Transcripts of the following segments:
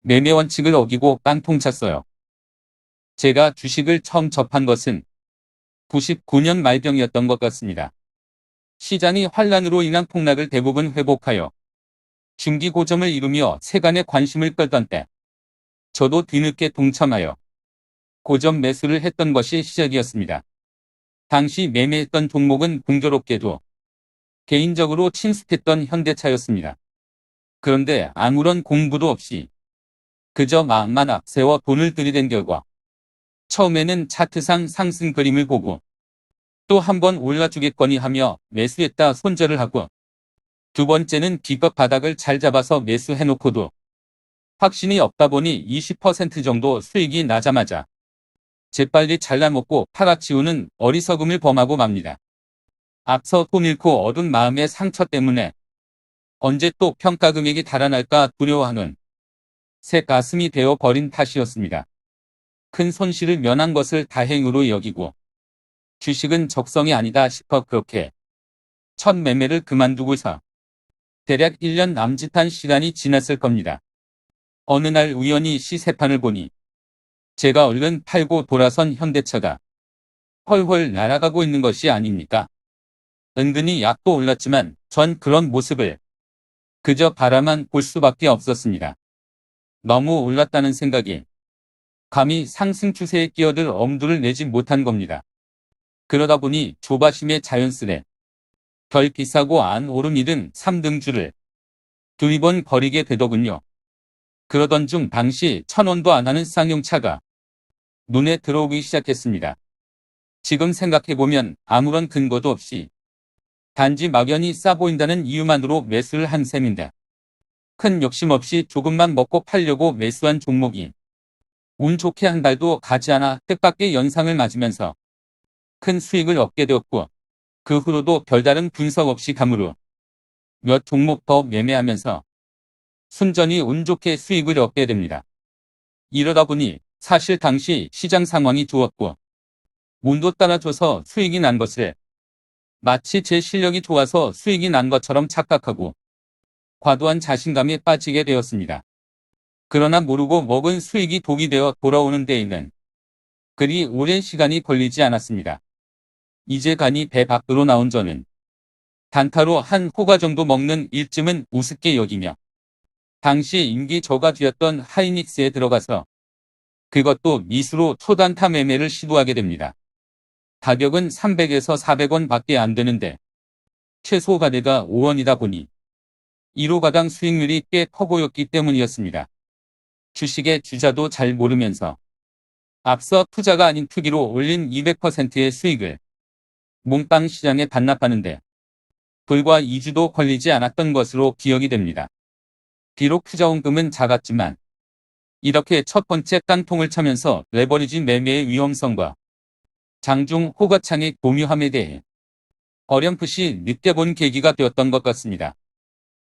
매매 원칙을 어기고 깡통 찼어요. 제가 주식을 처음 접한 것은 99년 말병이었던 것 같습니다. 시장이 환란으로 인한 폭락을 대부분 회복하여 중기 고점을 이루며 세간의 관심을 끌던 때 저도 뒤늦게 동참하여 고점 매수를 했던 것이 시작이었습니다. 당시 매매했던 종목은 공교롭게도 개인적으로 친숙했던 현대차였습니다. 그런데 아무런 공부도 없이 그저 마음만 앞세워 돈을 들이댄 결과 처음에는 차트상 상승 그림을 보고 또 한 번 올라주겠거니 하며 매수했다 손절을 하고 두 번째는 기껏 바닥을 잘 잡아서 매수해놓고도 확신이 없다 보니 20% 정도 수익이 나자마자 재빨리 잘라먹고 팔아치우는 어리석음을 범하고 맙니다. 앞서 돈 잃고 얻은 마음의 상처 때문에 언제 또 평가 금액이 달아날까 두려워하는 새 가슴이 되어버린 탓이었습니다. 큰 손실을 면한 것을 다행으로 여기고 주식은 적성이 아니다 싶어 그렇게 첫 매매를 그만두고서 대략 1년 남짓한 시간이 지났을 겁니다. 어느 날 우연히 시세판을 보니 제가 얼른 팔고 돌아선 현대차가 훨훨 날아가고 있는 것이 아닙니까? 은근히 약도 올랐지만 전 그런 모습을 그저 바라만 볼 수밖에 없었습니다. 너무 올랐다는 생각이 감히 상승 추세에 끼어들 엄두를 내지 못한 겁니다. 그러다 보니 조바심에 자연스레 별 비싸고 안 오른 일은 3등주를 두세 번 버리게 되더군요. 그러던 중 당시 1,000원도 안 하는 쌍용차가 눈에 들어오기 시작했습니다. 지금 생각해보면 아무런 근거도 없이 단지 막연히 싸 보인다는 이유만으로 매수를 한 셈인데 큰 욕심 없이 조금만 먹고 팔려고 매수한 종목이 운 좋게 한 달도 가지 않아 뜻밖의 연상을 맞으면서 큰 수익을 얻게 되었고 그 후로도 별다른 분석 없이 감으로 몇 종목 더 매매하면서 순전히 운 좋게 수익을 얻게 됩니다. 이러다 보니 사실 당시 시장 상황이 좋았고 운도 따라줘서 수익이 난 것을 마치 제 실력이 좋아서 수익이 난 것처럼 착각하고 과도한 자신감에 빠지게 되었습니다. 그러나 모르고 먹은 수익이 독이 되어 돌아오는 데에는 그리 오랜 시간이 걸리지 않았습니다. 이제 간이 배 밖으로 나온 저는 단타로 한 호가 정도 먹는 일쯤은 우습게 여기며 당시 임기 저가주였던 하이닉스에 들어가서 그것도 미수로 초단타 매매를 시도하게 됩니다. 가격은 300에서 400원 밖에 안 되는데 최소 가대가 5원이다 보니 1호가당 수익률이 꽤 커 보였기 때문이었습니다. 주식의 주자도 잘 모르면서 앞서 투자가 아닌 투기로 올린 200%의 수익을 몽땅 시장에 반납하는데 불과 2주도 걸리지 않았던 것으로 기억이 됩니다. 비록 투자원금은 작았지만 이렇게 첫 번째 깡통을 차면서 레버리지 매매의 위험성과 장중 호가창의 교묘함에 대해 어렴풋이 느껴본 계기가 되었던 것 같습니다.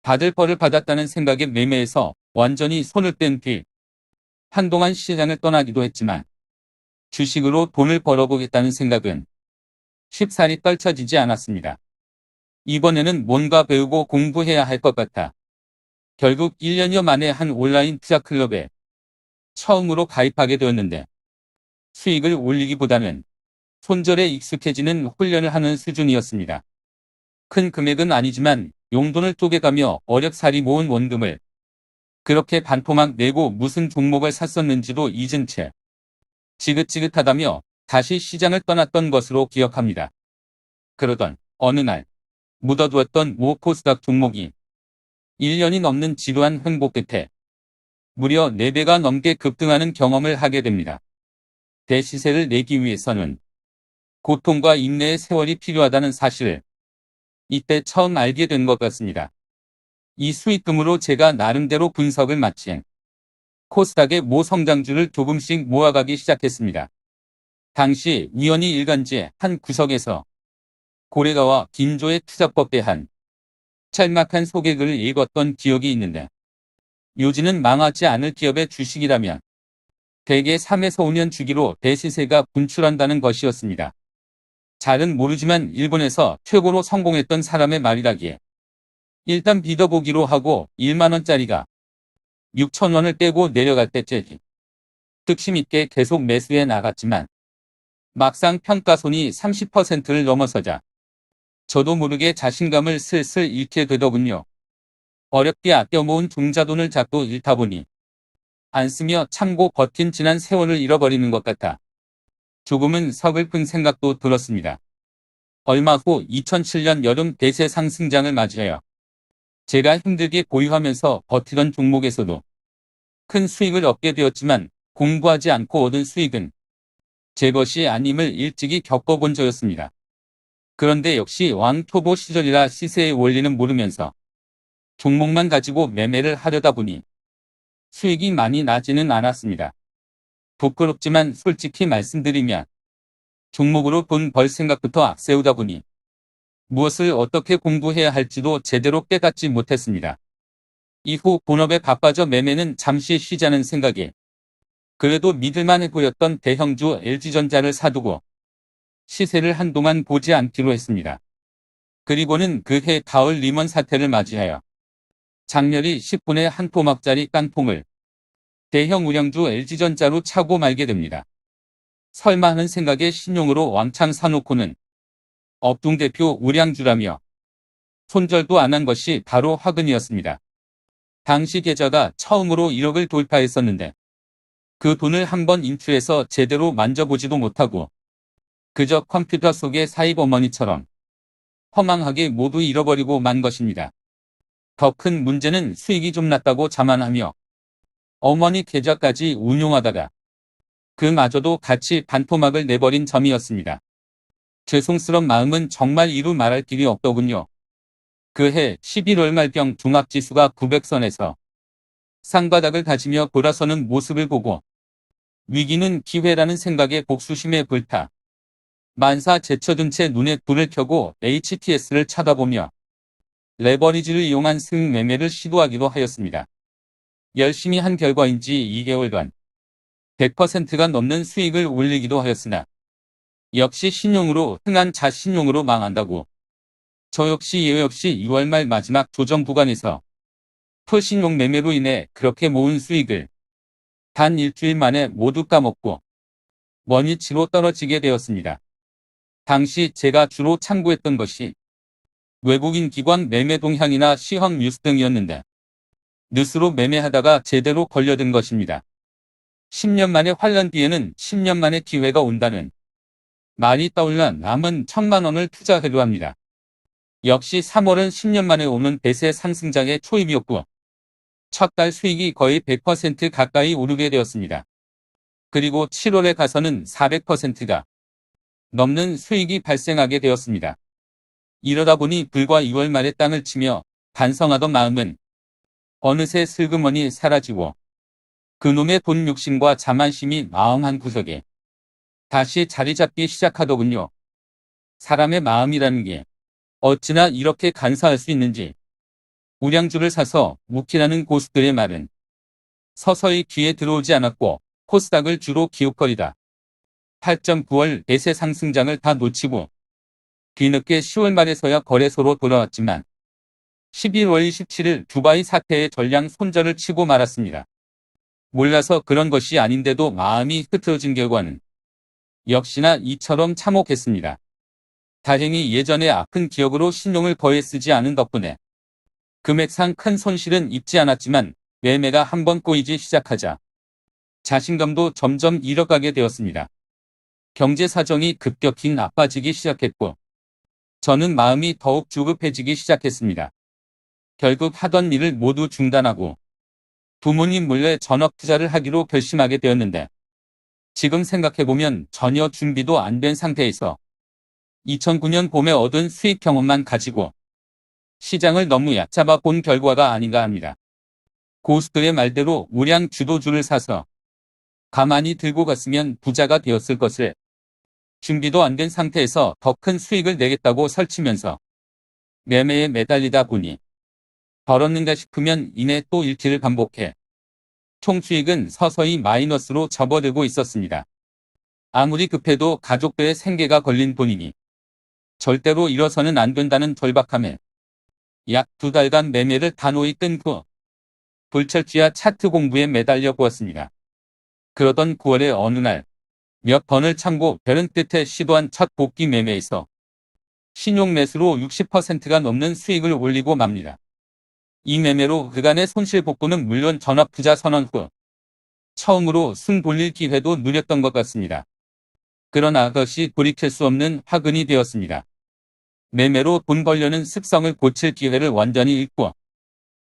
받을 벌을 받았다는 생각에 매매에서 완전히 손을 뗀 뒤 한동안 시장을 떠나기도 했지만 주식으로 돈을 벌어보겠다는 생각은 쉽사리 떨쳐지지 않았습니다. 이번에는 뭔가 배우고 공부해야 할 것 같아 결국 1년여 만에 한 온라인 투자 클럽에 처음으로 가입하게 되었는데 수익을 올리기보다는 손절에 익숙해지는 훈련을 하는 수준이었습니다. 큰 금액은 아니지만 용돈을 쪼개가며 어렵사리 모은 원금을 그렇게 반토막 내고 무슨 종목을 샀었는지도 잊은 채 지긋지긋하다며 다시 시장을 떠났던 것으로 기억합니다. 그러던 어느 날 묻어두었던 모 코스닥 종목이 1년이 넘는 지루한 횡보 끝에 무려 4배가 넘게 급등하는 경험을 하게 됩니다. 대시세를 내기 위해서는 고통과 인내의 세월이 필요하다는 사실을 이때 처음 알게 된 것 같습니다. 이 수익금으로 제가 나름대로 분석을 마친 코스닥의 모 성장주를 조금씩 모아가기 시작했습니다. 당시 우연히 일간지 한 구석에서 고래가와 김조의 투자법에 대한 짤막한 소개글을 읽었던 기억이 있는데 요지는 망하지 않을 기업의 주식이라면 대개 3에서 5년 주기로 대시세가 분출한다는 것이었습니다. 잘은 모르지만 일본에서 최고로 성공했던 사람의 말이라기에 일단 믿어보기로 하고 1만원짜리가 6,000원을 떼고 내려갈 때째지. 득심 있게 계속 매수해 나갔지만 막상 평가손이 30%를 넘어서자 저도 모르게 자신감을 슬슬 잃게 되더군요. 어렵게 아껴 모은 tum자돈을 자꾸 잃다 보니 안 쓰며 참고 버틴 지난 세월을 잃어버리는 것 같아 조금은 서글픈 생각도 들었습니다. 얼마 후 2007년 여름 대세 상승장을 맞이하여 제가 힘들게 보유하면서 버티던 종목에서도 큰 수익을 얻게 되었지만 공부하지 않고 얻은 수익은 제 것이 아님을 일찍이 겪어본 저였습니다. 그런데 역시 왕초보 시절이라 시세의 원리는 모르면서 종목만 가지고 매매를 하려다 보니 수익이 많이 나지는 않았습니다. 부끄럽지만 솔직히 말씀드리면 종목으로 돈 벌 생각부터 앞세우다 보니 무엇을 어떻게 공부해야 할지도 제대로 깨닫지 못했습니다. 이후 본업에 바빠져 매매는 잠시 쉬자는 생각에 그래도 믿을만해 보였던 대형주 LG전자를 사두고 시세를 한동안 보지 않기로 했습니다. 그리고는 그해 가을 리먼 사태를 맞이하여 장렬히 10분의 한 토막짜리 깡통을 대형 우량주 LG전자로 차고 말게 됩니다. 설마 하는 생각에 신용으로 왕창 사놓고는 업종 대표 우량주라며 손절도 안 한 것이 바로 화근이었습니다. 당시 계좌가 처음으로 1억을 돌파했었는데 그 돈을 한번 인출해서 제대로 만져보지도 못하고 그저 컴퓨터 속의 사입어머니처럼 허망하게 모두 잃어버리고 만 것입니다. 더 큰 문제는 수익이 좀 났다고 자만하며 어머니 계좌까지 운용하다가 그마저도 같이 반토막을 내버린 점이었습니다. 죄송스런 마음은 정말 이루 말할 길이 없더군요. 그해 11월 말병 종합지수가 900선에서 쌍바닥을 다지며 돌아서는 모습을 보고 위기는 기회라는 생각에 복수심에 불타 만사 제쳐둔 채 눈에 불을 켜고 HTS를 쳐다보며 레버리지를 이용한 승 매매를 시도하기도 하였습니다. 열심히 한 결과인지 2개월간 100%가 넘는 수익을 올리기도 하였으나 역시 신용으로 흥한 자신용으로 망한다고 저 역시 예외 없이 2월 말 마지막 조정 구간에서 풀신용 매매로 인해 그렇게 모은 수익을 단 일주일 만에 모두 까먹고 원위치로 떨어지게 되었습니다. 당시 제가 주로 참고했던 것이 외국인 기관 매매 동향이나 시황 뉴스 등이었는데 뉴스로 매매하다가 제대로 걸려든 것입니다. 10년 만에 환란 뒤에는 10년 만에 기회가 온다는 말이 떠올라 남은 1,000만 원을 투자해도 합니다. 역시 3월은 10년 만에 오는 대세 상승장의 초입이었고 첫 달 수익이 거의 100% 가까이 오르게 되었습니다. 그리고 7월에 가서는 400%가 넘는 수익이 발생하게 되었습니다. 이러다 보니 불과 2월 말에 땅을 치며 반성하던 마음은 어느새 슬그머니 사라지고 그놈의 돈 욕심과 자만심이 마음 한구석에 다시 자리 잡기 시작하더군요. 사람의 마음이라는 게 어찌나 이렇게 간사할 수 있는지 우량주를 사서 묵히라는 고수들의 말은 서서히 귀에 들어오지 않았고 코스닥을 주로 기웃거리다 8.9월 대세 상승장을 다 놓치고 뒤늦게 10월 말에서야 거래소로 돌아왔지만 11월 27일 두바이 사태의 전량 손절을 치고 말았습니다. 몰라서 그런 것이 아닌데도 마음이 흐트러진 결과는 역시나 이처럼 참혹했습니다. 다행히 예전에 아픈 기억으로 신용을 거의 쓰지 않은 덕분에 금액상 큰 손실은 입지 않았지만 매매가 한번 꼬이기 시작하자 자신감도 점점 잃어가게 되었습니다. 경제 사정이 급격히 나빠지기 시작했고 저는 마음이 더욱 조급해지기 시작했습니다. 결국 하던 일을 모두 중단하고 부모님 몰래 전업 투자를 하기로 결심하게 되었는데 지금 생각해보면 전혀 준비도 안 된 상태에서 2009년 봄에 얻은 수익 경험만 가지고 시장을 너무 얕잡아 본 결과가 아닌가 합니다. 고수들의 말대로 우량 주도주를 사서 가만히 들고 갔으면 부자가 되었을 것을 준비도 안 된 상태에서 더 큰 수익을 내겠다고 설치면서 매매에 매달리다 보니 벌었는가 싶으면 이내 또 잃기를 반복해 총수익은 서서히 마이너스로 접어들고 있었습니다. 아무리 급해도 가족들의 생계가 걸린 본인이 절대로 일어서는 안 된다는 절박함에 약 2달간 매매를 단호히 끈 후 불철주야 차트 공부에 매달려 보았습니다. 그러던 9월의 어느 날 몇 번을 참고 별은 끝에 시도한 첫 복귀 매매에서 신용 매수로 60%가 넘는 수익을 올리고 맙니다. 이 매매로 그간의 손실 복구는 물론 전업 투자 선언 후 처음으로 순 돌릴 기회도 누렸던 것 같습니다. 그러나 그것이 돌이킬 수 없는 화근이 되었습니다. 매매로 돈 벌려는 습성을 고칠 기회를 완전히 잃고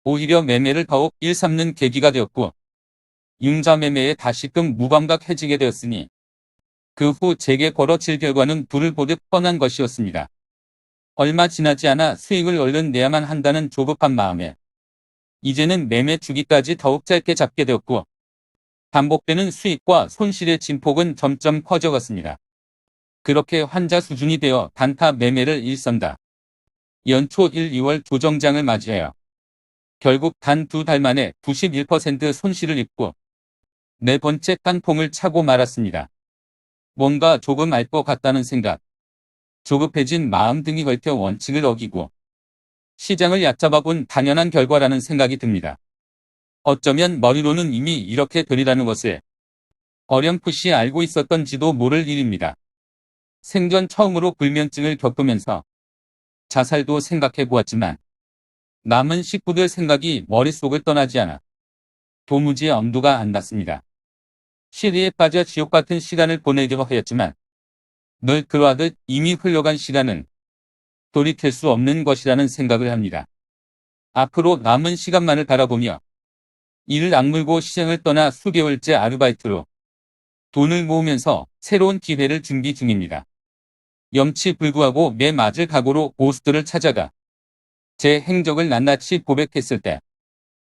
오히려 매매를 더욱 일삼는 계기가 되었고 융자 매매에 다시금 무감각해지게 되었으니 그 후 제게 벌어질 결과는 불을 보듯 뻔한 것이었습니다. 얼마 지나지 않아 수익을 얼른 내야만 한다는 조급한 마음에 이제는 매매 주기까지 더욱 짧게 잡게 되었고 반복되는 수익과 손실의 진폭은 점점 커져갔습니다. 그렇게 환자 수준이 되어 단타 매매를 일삼다. 연초 1, 2월 조정장을 맞이하여 결국 단 2달 만에 91% 손실을 입고 네 번째 깡통을 차고 말았습니다. 뭔가 조금 알 것 같다는 생각, 조급해진 마음 등이 걸쳐 원칙을 어기고 시장을 얕잡아본 당연한 결과라는 생각이 듭니다. 어쩌면 머리로는 이미 이렇게 되리라는 것을 어렴풋이 알고 있었던지도 모를 일입니다. 생전 처음으로 불면증을 겪으면서 자살도 생각해 보았지만 남은 식구들 생각이 머릿속을 떠나지 않아 도무지 엄두가 안 났습니다. 시리에 빠져 지옥 같은 시간을 보내기도 하였지만 늘 그러하듯 이미 흘러간 시간은 돌이킬 수 없는 것이라는 생각을 합니다. 앞으로 남은 시간만을 바라보며 이를 악물고 시장을 떠나 수개월째 아르바이트로 돈을 모으면서 새로운 기회를 준비 중입니다. 염치불구하고 매 맞을 각오로 고수들을 찾아가 제 행적을 낱낱이 고백했을 때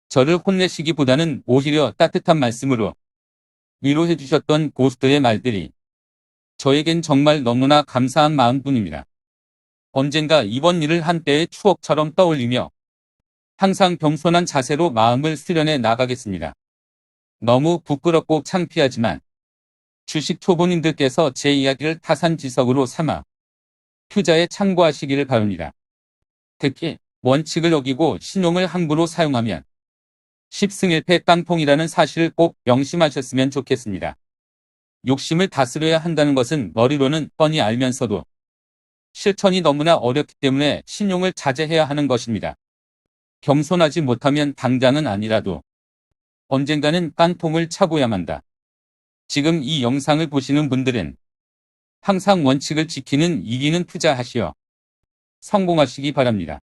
저를 혼내시기보다는 오히려 따뜻한 말씀으로 위로해 주셨던 고수들의 말들이 저에겐 정말 너무나 감사한 마음뿐입니다. 언젠가 이번 일을 한때의 추억처럼 떠올리며 항상 겸손한 자세로 마음을 수련해 나가겠습니다. 너무 부끄럽고 창피하지만 주식 초보님들께서 제 이야기를 타산지석으로 삼아 투자에 참고하시기를 바랍니다. 특히 원칙을 어기고 신용을 함부로 사용하면 10승 1패 깡통이라는 사실을 꼭 명심하셨으면 좋겠습니다. 욕심을 다스려야 한다는 것은 머리로는 뻔히 알면서도 실천이 너무나 어렵기 때문에 신용을 자제해야 하는 것입니다. 겸손하지 못하면 당장은 아니라도 언젠가는 깡통을 차고야만 한다. 지금 이 영상을 보시는 분들은 항상 원칙을 지키는 이기는 투자하시어 성공하시기 바랍니다.